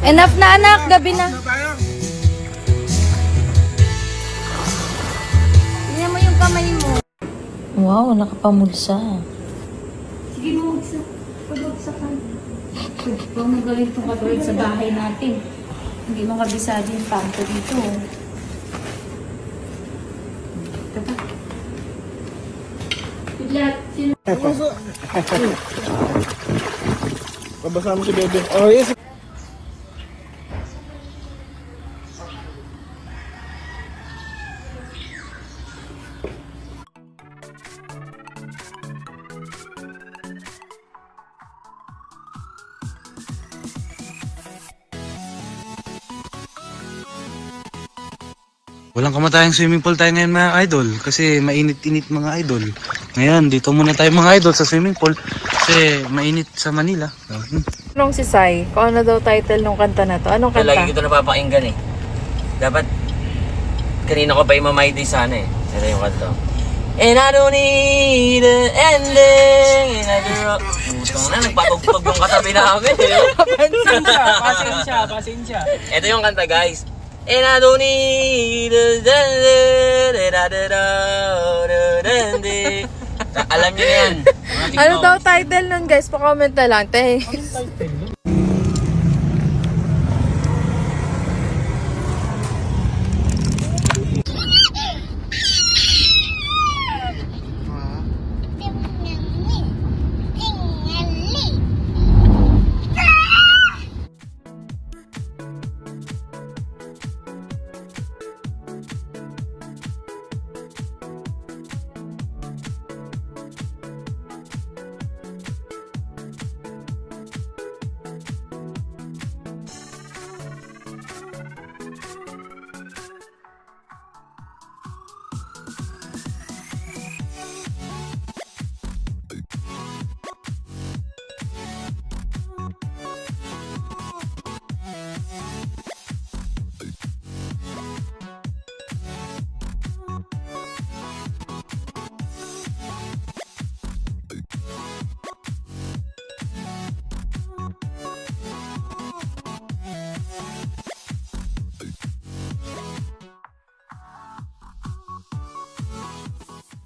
Enough na anak, gabi na. Tingnan mo yung kamay mo. Wow, nakapamulsa. Sige mo, pag-magsa ka. Huwag mo gawin itong katulad sa bahay natin. Hindi mo kabisado yung panto dito. Ito pa. Pabasa mo si Bebe. Oh, yes. Walang kamatayang swimming pool tayo ngayon mga idol kasi mainit-init mga idol. Ngayon, dito muna tayo mga idol sa swimming pool kasi mainit sa Manila. Anong si Sai? Kung ano daw title ng kanta na to? Anong kanta? Lagi ko ito napapakinggan eh. Dapat, kanina ko pa imamay sana eh. Ito yung kanta. And I don't need an ending. And I don't... Utang na, nagpatugtog yung katabi namin eh. Pasensya. Ito yung kanta guys. And I don't need a ending. Alam niyo na yan. Ano daw title nun guys? Pa-comment na lang. Te.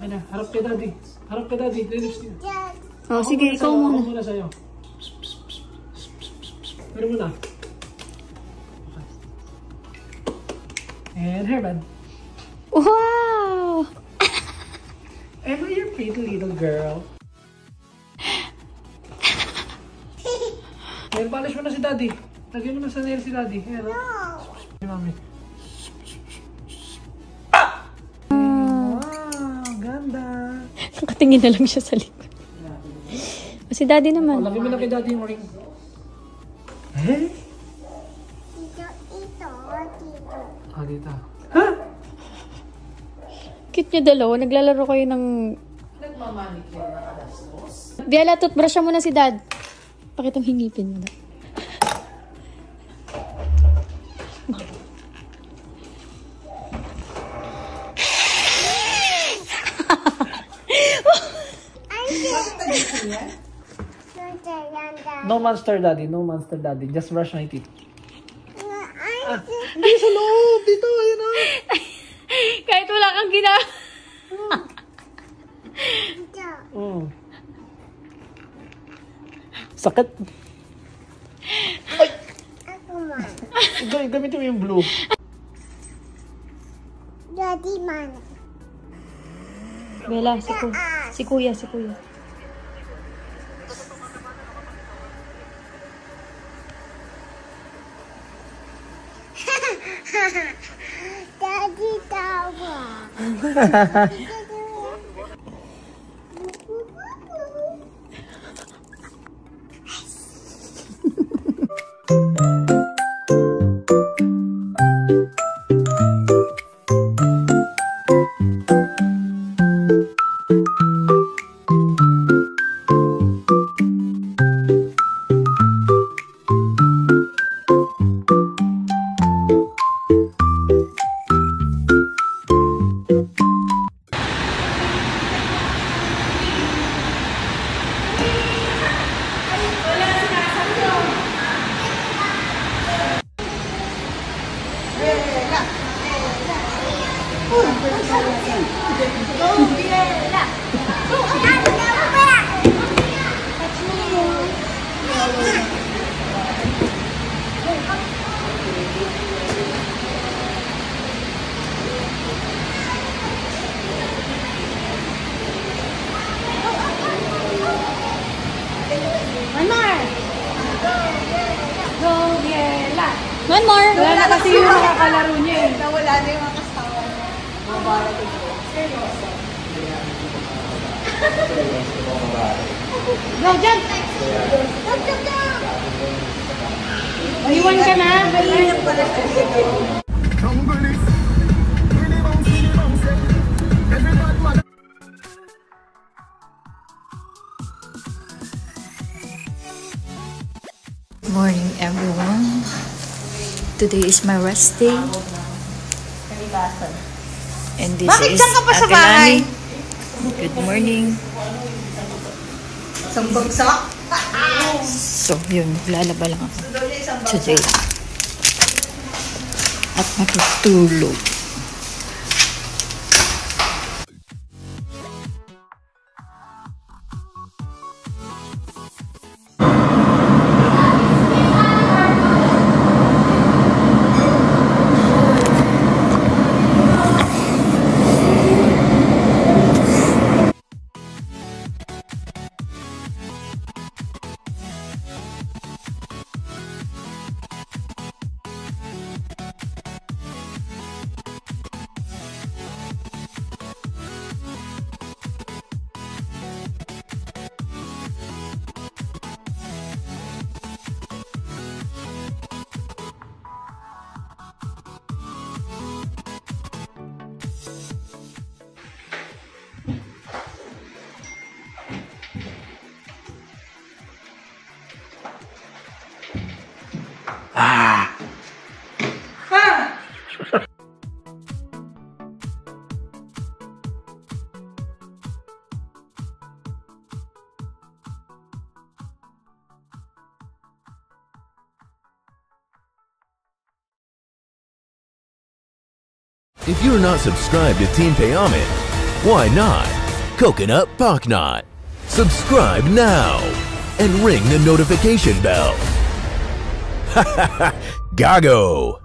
Ano, harap kay daddy. Harap kay daddy. Lipstick. Oh, sige, ikaw muna. Ako muna sa'yo. Pero muna. And hairband. Wow! Emma, you're a pretty little girl. Nail polish mo na si daddy. Lagyan mo na sa nail si daddy. Ayan, no? Si mami. Nakatingin na lang siya sa likod. Si daddy naman. Lagyan mo na kay daddy yung ring. Eh? Dito. Ah, dito. Ha? Cute nyo dalawa. Naglalaro kayo ng... Nagmamanicure na alas dos. Biala, toothbrush mo na si dad. Pakitang hingipin mo na. No monster daddy, no monster daddy. Just brush my teeth. Ah, hindi sa loob. Dito, ayun o. Kahit wala kang gina... Sakit. Ay! Gamitin mo yung blue. Daddy man. Bella, si kuya. Daddy tawa. One more. Wala na kasi yung nakakalaro niya eh. Nawala na yung mga kasama niya. Mabara ko dito. Seryoso. Go, jump! Maiwan ka na. Mahirap pala siya. Morning, everyone. Today is my rest day. And this Bakit is dyan ka pa sa Ate bahay? Lani. Good morning. Isang bagsak? So, yun. Lalaba lang ako today. At matutulog. If you're not subscribed to Team Payaman, why not? Coconut Pocknot. Subscribe now and ring the notification bell. Gago!